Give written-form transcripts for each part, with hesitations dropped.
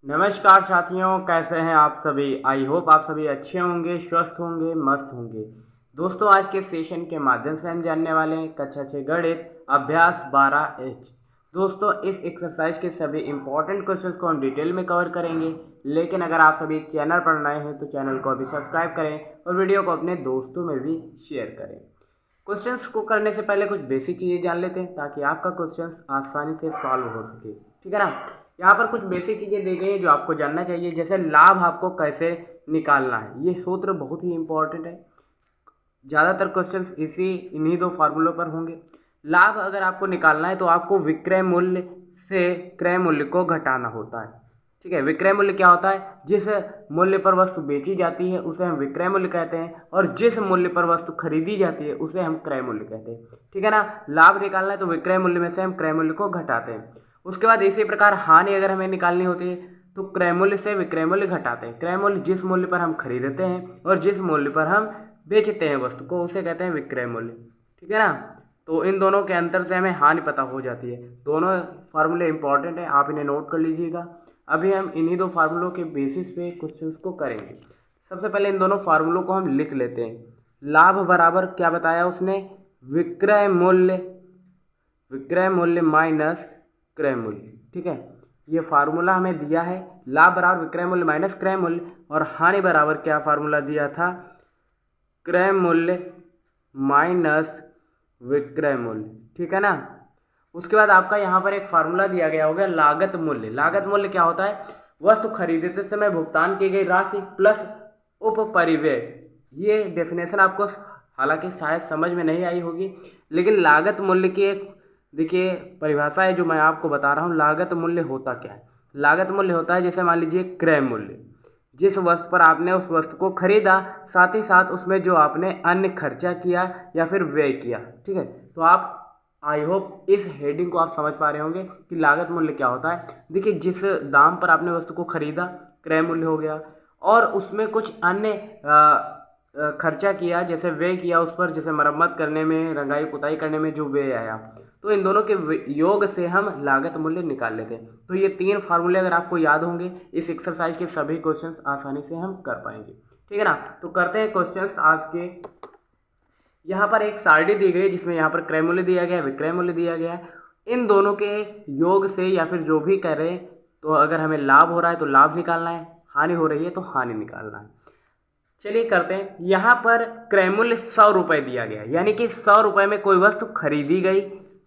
नमस्कार साथियों, कैसे हैं आप सभी। आई होप आप सभी अच्छे होंगे, स्वस्थ होंगे, मस्त होंगे। दोस्तों, आज के सेशन के माध्यम से हम जानने वाले हैं कक्षा 6 गणित अभ्यास 12H। दोस्तों, इस एक्सरसाइज के सभी इंपॉर्टेंट क्वेश्चंस को हम डिटेल में कवर करेंगे। लेकिन अगर आप सभी चैनल पर नए हैं तो चैनल को अभी सब्सक्राइब करें और वीडियो को अपने दोस्तों में भी शेयर करें। क्वेश्चंस को करने से पहले कुछ बेसिक चीज़ें जान लेते हैं ताकि आपका क्वेश्चन आसानी से सॉल्व हो सके। ठीक है ना। यहाँ पर कुछ बेसिक चीज़ें दी गई है जो आपको जानना चाहिए, जैसे लाभ आपको कैसे निकालना है। ये सूत्र बहुत ही इंपॉर्टेंट है। ज़्यादातर क्वेश्चंस इन्हीं दो फार्मूलों पर होंगे। लाभ अगर आपको निकालना है तो आपको विक्रय मूल्य से क्रय मूल्य को घटाना होता है। ठीक है। विक्रय मूल्य क्या होता है? जिस मूल्य पर वस्तु बेची जाती है उसे हम विक्रय मूल्य कहते हैं, और जिस मूल्य पर वस्तु खरीदी जाती है उसे हम क्रय मूल्य कहते हैं। ठीक है ना। लाभ निकालना है तो विक्रय मूल्य में से हम क्रय मूल्य को घटाते हैं। उसके बाद इसी प्रकार हानि अगर हमें निकालनी होती है तो क्रय मूल्य से विक्रय मूल्य घटाते हैं। क्रय मूल्य जिस मूल्य पर हम खरीदते हैं और जिस मूल्य पर हम बेचते हैं वस्तु को उसे कहते हैं विक्रय मूल्य। ठीक है ना। तो इन दोनों के अंतर से हमें हानि पता हो जाती है। दोनों फार्मूले इंपॉर्टेंट है, आप इन्हें नोट कर लीजिएगा। अभी हम इन्हीं दो फार्मूलों के बेसिस पे क्वेश्चंस को करेंगे। सबसे पहले इन दोनों फार्मूलों को हम लिख लेते हैं। लाभ बराबर क्या बताया उसने? विक्रय मूल्य माइनस क्रय मूल्य। ठीक है। ये फार्मूला हमें दिया है। लाभ बराबर विक्रय मूल्य माइनस क्रय मूल्य, और हानि बराबर क्या फार्मूला दिया था? क्रय मूल्य माइनस विक्रय मूल्य। ठीक है ना। उसके बाद आपका यहाँ पर एक फार्मूला दिया गया होगा लागत मूल्य। लागत मूल्य क्या होता है? वस्तु खरीदते समय भुगतान की गई राशि प्लस उपपरिव्यय। ये डेफिनेशन आपको हालांकि शायद समझ में नहीं आई होगी, लेकिन लागत मूल्य की एक देखिए परिभाषा है जो मैं आपको बता रहा हूँ। लागत मूल्य होता क्या है? लागत मूल्य होता है जैसे मान लीजिए क्रय मूल्य, जिस वस्तु पर आपने उस वस्तु को खरीदा, साथ ही साथ उसमें जो आपने अन्य खर्चा किया या फिर व्यय किया। ठीक है। तो आप आई होप इस हेडिंग को आप समझ पा रहे होंगे कि लागत मूल्य क्या होता है। देखिए, जिस दाम पर आपने वस्तु को खरीदा क्रय मूल्य हो गया, और उसमें कुछ अन्य खर्चा किया, जैसे व्यय किया उस पर, जैसे मरम्मत करने में, रंगाई पुताई करने में जो व्यय आया, तो इन दोनों के योग से हम लागत मूल्य निकाल लेते हैं। तो ये तीन फार्मूले अगर आपको याद होंगे, इस एक्सरसाइज के सभी क्वेश्चंस आसानी से हम कर पाएंगे। ठीक है ना। तो करते हैं क्वेश्चंस आज के। यहाँ पर एक सारणी दी गई है जिसमें यहाँ पर क्रय मूल्य दिया गया है, विक्रय मूल्य दिया गया है। इन दोनों के योग से या फिर जो भी करें, तो अगर हमें लाभ हो रहा है तो लाभ निकालना है, हानि हो रही है तो हानि निकालना है। चलिए करते हैं। यहाँ पर क्रय मूल्य 100 रुपये दिया गया है, यानी कि 100 रुपये में कोई वस्तु खरीदी गई।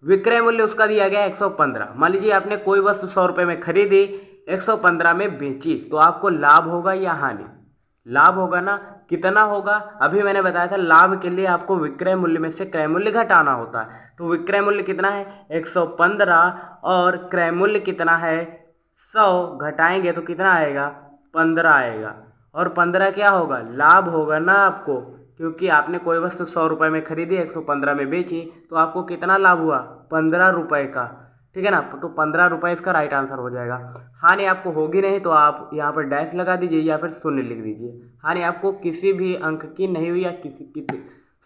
विक्रय मूल्य उसका दिया गया 115। मान लीजिए आपने कोई वस्तु 100 रुपये में खरीदी, 115 में बेची, तो आपको लाभ होगा या हानि? लाभ होगा ना। कितना होगा? अभी मैंने बताया था लाभ के लिए आपको विक्रय मूल्य में से क्रय मूल्य घटाना होता है। तो विक्रय मूल्य कितना है? 115, और क्रय मूल्य कितना है? 100। घटाएंगे तो कितना आएगा? 15 आएगा। और 15 क्या होगा? लाभ होगा ना आपको, क्योंकि आपने कोई वस्तु 100 रुपये में खरीदी, 115 में बेची, तो आपको कितना लाभ हुआ? 15 रुपये का। ठीक है ना। तो 15 रुपये इसका राइट आंसर हो जाएगा। हानि आपको होगी नहीं तो आप यहाँ पर डैश लगा दीजिए या फिर शून्य लिख दीजिए। हानि आपको किसी भी अंक की नहीं हुई, या किसी की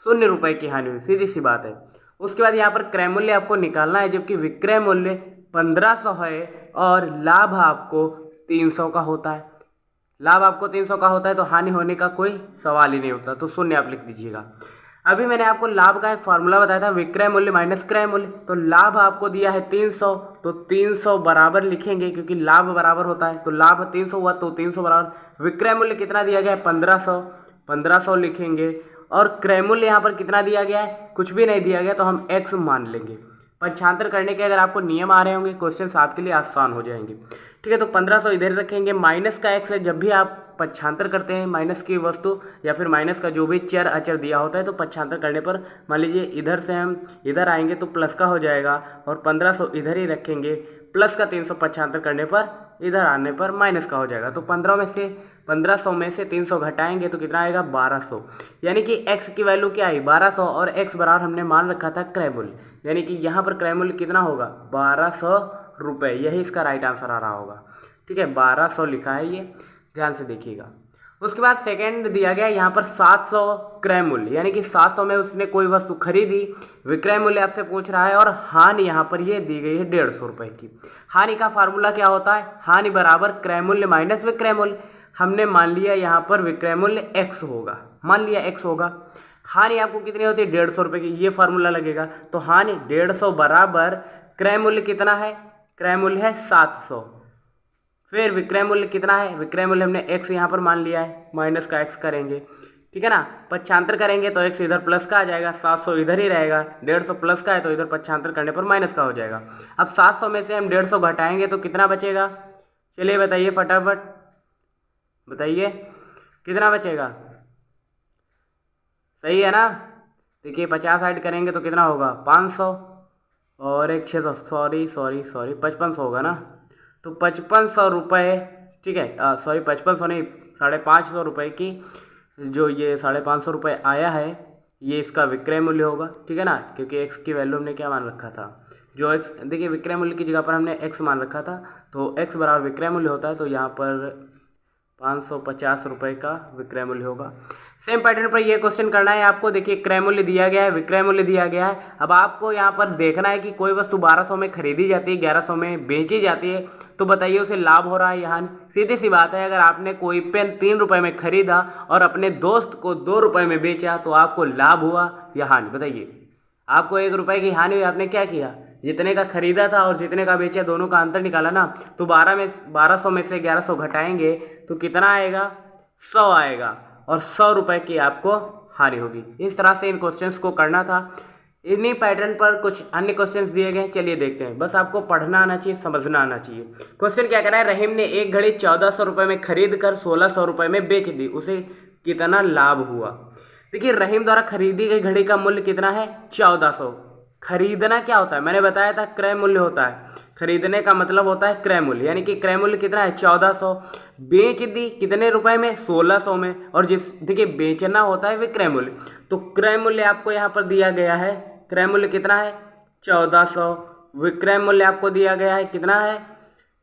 0 रुपये की हानि हुई, सीधी सी बात है। उसके बाद यहाँ पर क्रय मूल्य आपको निकालना है, जबकि विक्रय मूल्य 1500 है और लाभ आपको 300 का होता है। लाभ आपको 300 का होता है तो हानि होने का कोई सवाल ही नहीं होता, तो शून्य आप लिख दीजिएगा। अभी मैंने आपको लाभ का एक फार्मूला बताया था, विक्रय मूल्य माइनस क्रय मूल्य। तो लाभ आपको दिया है 300, तो 300 बराबर लिखेंगे, क्योंकि लाभ बराबर होता है। तो लाभ 300 हुआ तो 300 बराबर विक्रय मूल्य कितना दिया गया है? 1500। 1500 लिखेंगे। और क्रय मूल्य यहाँ पर कितना दिया गया है? कुछ भी नहीं दिया गया, तो हम x मान लेंगे। पंचांतर करने के अगर आपको नियम आ रहे होंगे, क्वेश्चन आपके लिए आसान हो जाएंगे। ठीक है। तो 1500 इधर रखेंगे। माइनस का x है, जब भी आप पक्षांतर करते हैं माइनस की वस्तु या फिर माइनस का जो भी चर अचर दिया होता है, तो पक्षांतर करने पर मान लीजिए इधर से हम इधर आएंगे तो प्लस का हो जाएगा, और 1500 इधर ही रखेंगे। प्लस का 300 पक्षांतर करने पर इधर आने पर माइनस का हो जाएगा। तो 1500 में से 300 घटाएंगे तो कितना आएगा? 1200। यानी कि x की वैल्यू क्या आई? 1200, और x बराबर हमने मान रखा था क्रय मूल्य, यानी कि यहाँ पर क्रय मूल्य कितना होगा? 1200 रुपये। यही इसका राइट आंसर आ रहा होगा। ठीक है। 1200 लिखा है, ये ध्यान से देखिएगा। उसके बाद सेकंड दिया गया यहाँ पर 700 क्रय मूल्य, यानी कि 700 में उसने कोई वस्तु खरीदी, विक्रय मूल्य आपसे पूछ रहा है, और हानि यहाँ पर ये दी गई है 150 रुपये की। हानि का फार्मूला क्या होता है, हानि बराबर क्रय मूल्य माइनस विक्रय मूल्य। हमने मान लिया यहाँ पर विक्रय मूल्य x होगा, मान लिया x होगा। हानि आपको कितनी होती है 150 रुपये की, ये फार्मूला लगेगा। तो हानि 150 बराबर क्रय मूल्य कितना है, क्रय मूल्य है 700, फिर विक्रय मूल्य कितना है, विक्रय मूल्य हमने x यहाँ पर मान लिया है, माइनस का x करेंगे, ठीक है ना। पक्षांतर करेंगे तो x इधर प्लस का आ जाएगा, 700 इधर ही रहेगा, 150 प्लस का है तो इधर पक्षांतर करने पर माइनस का हो जाएगा। अब 700 में से हम 150 घटाएंगे तो कितना बचेगा, चलिए बताइए फटाफट बताइए कितना बचेगा, सही है ना। देखिए 50 ऐड करेंगे तो कितना होगा 500, और एक 600, सॉरी 5500 होगा ना। तो 5500 रुपये, ठीक है, सॉरी 5500 नहीं, 550 रुपये की जो ये 550 रुपये आया है, ये इसका विक्रय मूल्य होगा, ठीक है ना, क्योंकि x की वैल्यू हमने क्या मान रखा था, जो x, देखिए विक्रय मूल्य की जगह पर हमने x मान रखा था, तो x बराबर विक्रय मूल्य होता है, तो यहाँ पर 550 रुपये का विक्रय मूल्य होगा। सेम पैटर्न पर ये क्वेश्चन करना है आपको। देखिए क्रय मूल्य दिया गया है, विक्रय मूल्य दिया गया है। अब आपको यहाँ पर देखना है कि कोई वस्तु 1200 में खरीदी जाती है, 1100 में बेची जाती है, तो बताइए उसे लाभ हो रहा है या हानि। सीधी सी बात है, अगर आपने कोई पेन 3 रुपये में खरीदा और अपने दोस्त को 2 रुपये में बेचा तो आपको लाभ हुआ या हानि, बताइए। आपको 1 रुपये की हानि हुई, आपने क्या किया, जितने का खरीदा था और जितने का बेचा दोनों का अंतर निकाला ना। तो 1200 में से 1100 घटाएंगे तो कितना आएगा, 100 आएगा, और 100 रुपये की आपको हानि होगी। इस तरह से इन क्वेश्चंस को करना था। इन्हीं पैटर्न पर कुछ अन्य क्वेश्चंस दिए गए, चलिए देखते हैं। बस आपको पढ़ना आना चाहिए, समझना आना चाहिए। क्वेश्चन क्या कह रहा है, रहीम ने एक घड़ी 1400 रुपये में खरीद कर 1600 रुपये में बेच दी, उसे कितना लाभ हुआ। देखिए रहीम द्वारा खरीदी गई घड़ी का मूल्य कितना है, 1400। खरीदना क्या होता है, मैंने बताया था क्रय मूल्य होता है, खरीदने का मतलब होता है क्रय मूल्य, यानी कि क्रय मूल्य कितना है 1400। बेच दी कितने रुपए में, 1600 में, और जिस देखिए बेचना होता है विक्रय मूल्य, तो क्रय मूल्य आपको यहाँ पर दिया गया है, क्रय मूल्य कितना है 1400, विक्रय मूल्य आपको दिया गया है कितना है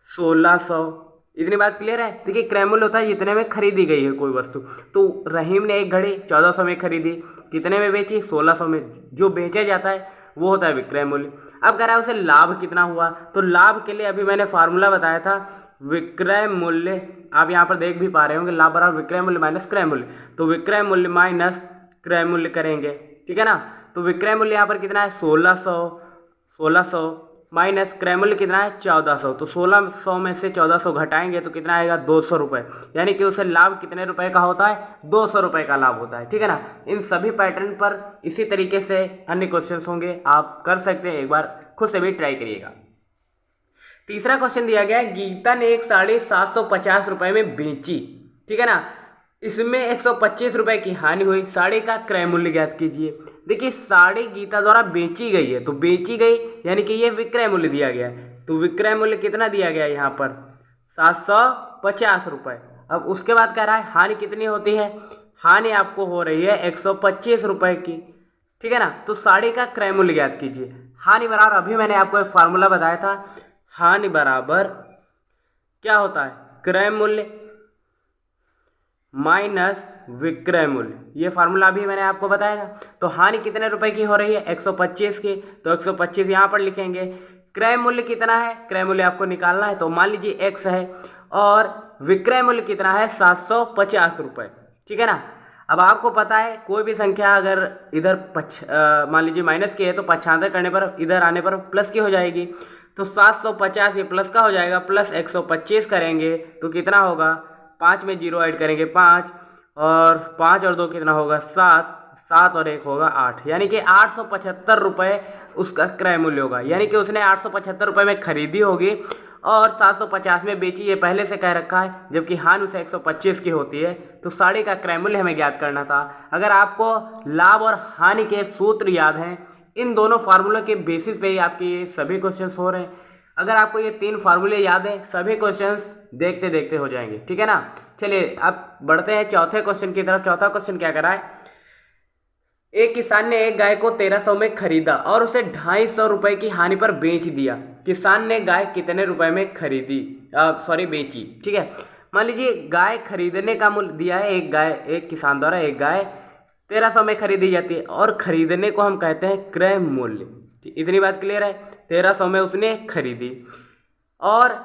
1600। इतनी बात क्लियर है। देखिए क्रय मूल्य होता है जितने में खरीदी गई है कोई वस्तु, तो रहीम ने एक घड़ी 1400 में खरीदी, कितने में बेची 1600 में, जो बेचा जाता है वो होता है विक्रय मूल्य। अब कह रहा है उसे लाभ कितना हुआ, तो लाभ के लिए अभी मैंने फार्मूला बताया था विक्रय मूल्य, आप यहाँ पर देख भी पा रहे होंगे, लाभ बराबर विक्रय मूल्य माइनस क्रय मूल्य, तो विक्रय मूल्य माइनस क्रय मूल्य करेंगे, ठीक है ना। तो विक्रय मूल्य यहाँ पर कितना है 1600 माइनस क्रय मूल्य कितना है 1400, तो 1600 में से 1400 घटाएंगे तो कितना आएगा 200 रुपये, यानी कि उसे लाभ कितने रुपए का होता है 200 रुपये का लाभ होता है, ठीक है ना। इन सभी पैटर्न पर इसी तरीके से अन्य क्वेश्चंस होंगे, आप कर सकते हैं, एक बार खुद से भी ट्राई करिएगा। तीसरा क्वेश्चन दिया गया है, गीता ने एक साड़ी 750 रुपये में बेची, ठीक है ना, इसमें 125 रुपये की हानि हुई, साड़ी का क्रय मूल्य ज्ञात कीजिए। देखिए साड़ी गीता द्वारा बेची गई है, तो बेची गई यानी कि ये विक्रय मूल्य दिया गया है, तो विक्रय मूल्य कितना दिया गया है यहाँ पर 750 रुपये। अब उसके बाद कह रहा है हानि कितनी होती है, हानि आपको हो रही है 125 रुपये की, ठीक है ना। तो साड़ी का क्रय मूल्य ज्ञात कीजिए। हानि बराबर, अभी मैंने आपको एक फार्मूला बताया था, हानि बराबर क्या होता है क्रय मूल्य माइनस विक्रय मूल्य, ये फार्मूला भी मैंने आपको बताया था। तो हानि कितने रुपए की हो रही है 125 की, तो 125 यहाँ पर लिखेंगे। क्रय मूल्य कितना है, क्रय मूल्य आपको निकालना है, तो मान लीजिए x है, और विक्रय मूल्य कितना है 750 रुपये, ठीक है ना। अब आपको पता है कोई भी संख्या अगर इधर मान लीजिए माइनस की है तो पक्षांतर करने पर इधर आने पर प्लस की हो जाएगी, तो 750 ये प्लस का हो जाएगा, प्लस 125 करेंगे तो कितना होगा, 5 में 0 ऐड करेंगे 5, और 5 और 2 कितना होगा 7, 7 और 1 होगा 8, यानी कि 875 रुपये उसका क्रय मूल्य होगा। यानी कि उसने 875 रुपये में खरीदी होगी और 750 में बेची, ये पहले से कह रखा है, जबकि हानि उसे 125 की होती है। तो साड़ी का क्रय मूल्य हमें ज्ञात करना था। अगर आपको लाभ और हानि के सूत्र याद हैं, इन दोनों फार्मूलों के बेसिस पे ही आपके ये सभी क्वेश्चंस हो रहे हैं। अगर आपको ये 3 फार्मूले याद हैं, सभी क्वेश्चंस देखते देखते हो जाएंगे, ठीक है ना। चलिए अब बढ़ते हैं चौथे क्वेश्चन की तरफ। चौथा क्वेश्चन क्या कर रहा है, एक किसान ने एक गाय को 1300 में खरीदा और उसे 250 रुपये की हानि पर बेच दिया। किसान ने गाय कितने रुपए में खरीदी, बेची, ठीक है। मान लीजिए गाय खरीदने का मूल्य दिया है, एक किसान द्वारा एक गाय 1300 में खरीदी जाती है और खरीदने को हम कहते हैं क्रय मूल्य। इतनी बात क्लियर है। 1300 में उसने खरीदी और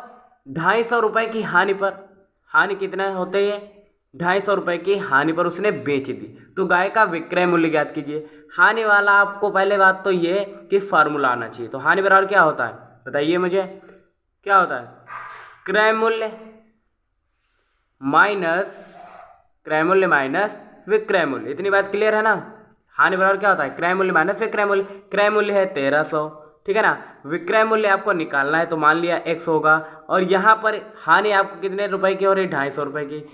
250 रुपये की हानि पर, हानि कितना होते हैं 250 रुपये की हानि पर उसने बेच दी, तो गाय का विक्रय मूल्य ज्ञात कीजिए। हानि वाला आपको पहले बात तो ये कि फार्मूला आना चाहिए। तो हानि बराबर क्या होता है बताइए मुझे, क्या होता है? क्रय मूल्य माइनस विक्रय मूल्य। इतनी बात क्लियर है ना। हानि बराबर क्या होता है? क्रय मूल्य माइनस विक्रय मूल्य। क्रय मूल्य है 1300, ठीक है ना। विक्रय मूल्य आपको निकालना है तो मान लिया x होगा और यहाँ पर हानि आपको कितने रुपए की हो रही है? 250 रुपये की।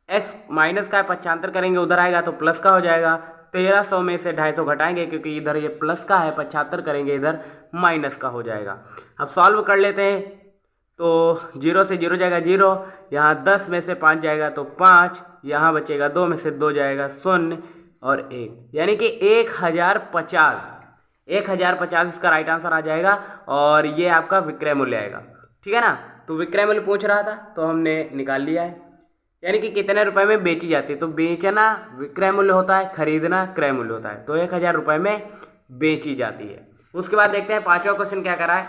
x माइनस का पक्षांतर करेंगे उधर आएगा तो प्लस का हो जाएगा। 1300 में से 250 घटाएंगे क्योंकि इधर ये प्लस का है, पक्षांतर करेंगे इधर माइनस का हो जाएगा। अब सॉल्व कर लेते हैं तो 0 से 0 जाएगा 0, यहाँ 10 में से 5 जाएगा तो 5, यहाँ बचेगा 2 में से 2 जाएगा 0 और 1, यानी कि 1050 इसका राइट आंसर आ जाएगा और ये आपका विक्रय मूल्य आएगा, ठीक है ना। तो विक्रय मूल्य पूछ रहा था तो हमने निकाल लिया है, यानी कि कितने रुपए में बेची जाती है। तो बेचना विक्रय मूल्य होता है, खरीदना क्रय मूल्य होता है। तो 1000 रुपये में बेची जाती है। उसके बाद देखते हैं पांचवा क्वेश्चन क्या करा है।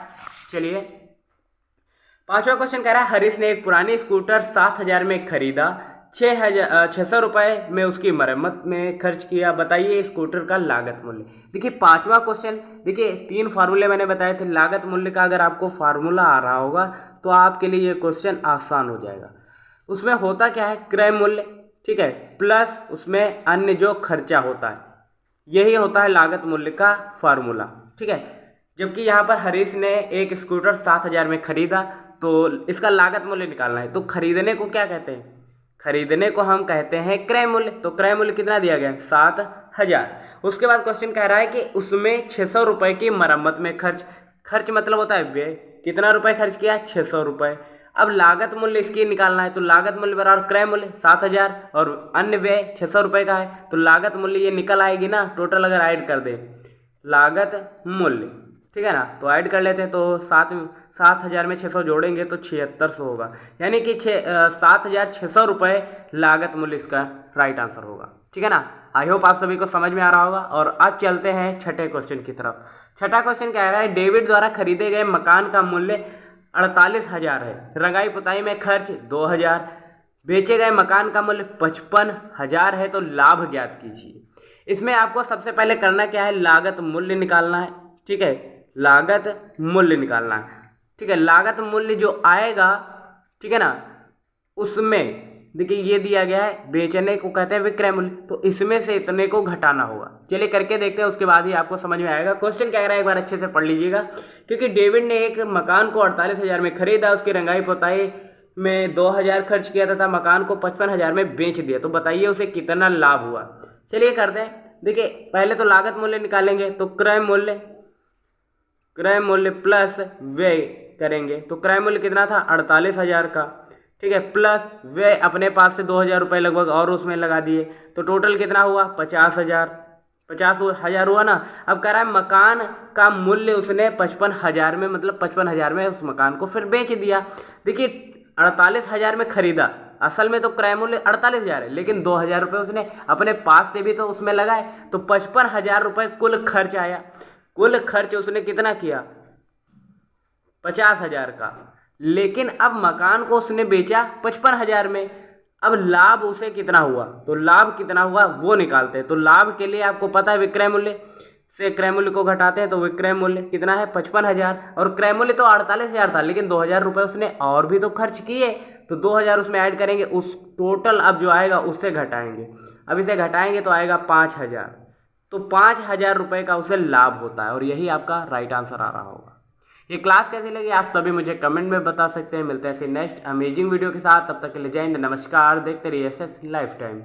चलिए पांचवा क्वेश्चन कह रहा है हरीश ने एक पुरानी स्कूटर 7000 में खरीदा, 600 रुपये में उसकी मरम्मत में खर्च किया, बताइए स्कूटर का लागत मूल्य। देखिए पांचवा क्वेश्चन, देखिए 3 फार्मूले मैंने बताए थे। लागत मूल्य का अगर आपको फार्मूला आ रहा होगा तो आपके लिए ये क्वेश्चन आसान हो जाएगा। उसमें होता क्या है? क्रय मूल्य, ठीक है, प्लस उसमें अन्य जो खर्चा होता है, यही होता है लागत मूल्य का फार्मूला, ठीक है। जबकि यहाँ पर हरीश ने एक स्कूटर 7000 में खरीदा तो इसका लागत मूल्य निकालना है। तो खरीदने को क्या कहते हैं? खरीदने को हम कहते हैं क्रय मूल्य। तो क्रय मूल्य कितना दिया गया? 7000। उसके बाद क्वेश्चन कह रहा है कि उसमें 600 रुपये की मरम्मत में खर्च मतलब होता है व्यय। कितना रुपए खर्च किया? 600 रुपये। अब लागत मूल्य इसकी निकालना है तो लागत मूल्य बराबर क्रय मूल्य 7000 और अन्य व्यय 600 रुपये का है, तो लागत मूल्य ये निकल आएगी ना। टोटल अगर ऐड कर दे लागत मूल्य, ठीक है ना, तो ऐड कर लेते हैं। तो 7000 में 600 जोड़ेंगे तो 7600 होगा, यानी कि 7600 रुपये लागत मूल्य इसका राइट आंसर होगा, ठीक है ना। आई होप आप सभी को समझ में आ रहा होगा। और अब चलते हैं छठे क्वेश्चन की तरफ। छठा क्वेश्चन कह रहा है डेविड द्वारा खरीदे गए मकान का मूल्य 48,000 है, रंगाई पुताई में खर्च 2000, बेचे गए मकान का मूल्य 55,000 है, तो लाभ ज्ञात कीजिए। इसमें आपको सबसे पहले करना क्या है? लागत मूल्य निकालना है, ठीक है, लागत मूल्य निकालना है, ठीक है। लागत मूल्य जो आएगा, ठीक है ना, उसमें देखिए ये दिया गया है बेचने को कहते हैं विक्रय मूल्य, तो इसमें से इतने को घटाना होगा। चलिए करके देखते हैं, उसके बाद ही आपको समझ में आएगा। क्वेश्चन क्या कह रहा है एक बार अच्छे से पढ़ लीजिएगा। क्योंकि डेविड ने एक मकान को 48,000 में खरीदा, उसकी रंगाई पुताई में 2000 खर्च किया तथा मकान को 55,000 में बेच दिया, तो बताइए उसे कितना लाभ हुआ। चलिए करते हैं। देखिए पहले तो लागत मूल्य निकालेंगे तो क्रय मूल्य प्लस व्यय करेंगे। तो क्रय मूल्य कितना था? 48,000 का, ठीक है, प्लस व्यय अपने पास से 2000 रुपये लगभग और उसमें लगा दिए, तो टोटल कितना हुआ? 50,000 हुआ ना। अब कह रहा है मकान का मूल्य उसने 55,000 में, मतलब 55,000 में उस मकान को फिर बेच दिया। देखिए 48,000 में खरीदा, असल में तो क्रय मूल्य 48,000 है, लेकिन 2000 रुपये उसने अपने पास से भी तो उसमें लगाए, तो 55,000 रुपये कुल खर्च आया। कुल खर्च उसने कितना किया? 50,000 का, लेकिन अब मकान को उसने बेचा 55,000 में। अब लाभ उसे कितना हुआ? तो लाभ कितना हुआ वो निकालते हैं। तो लाभ के लिए आपको पता है विक्रय मूल्य से क्रय मूल्य को घटाते हैं, तो विक्रय मूल्य कितना है? 55,000, और क्रय मूल्य तो 48,000 था, लेकिन 2000 रुपये उसने और भी तो खर्च किए, तो 2000 उसमें ऐड करेंगे, उस टोटल अब जो आएगा उससे घटाएंगे। अब इसे घटाएंगे तो आएगा 5000, तो 5000 रुपये का उसे लाभ होता है, और यही आपका राइट आंसर आ रहा होगा। ये क्लास कैसी लगी आप सभी मुझे कमेंट में बता सकते हैं। मिलते हैं फिर नेक्स्ट अमेजिंग वीडियो के साथ, तब तक के लिए जय हिंद, नमस्कार। देखते रहिए एसएस लाइफ टाइम।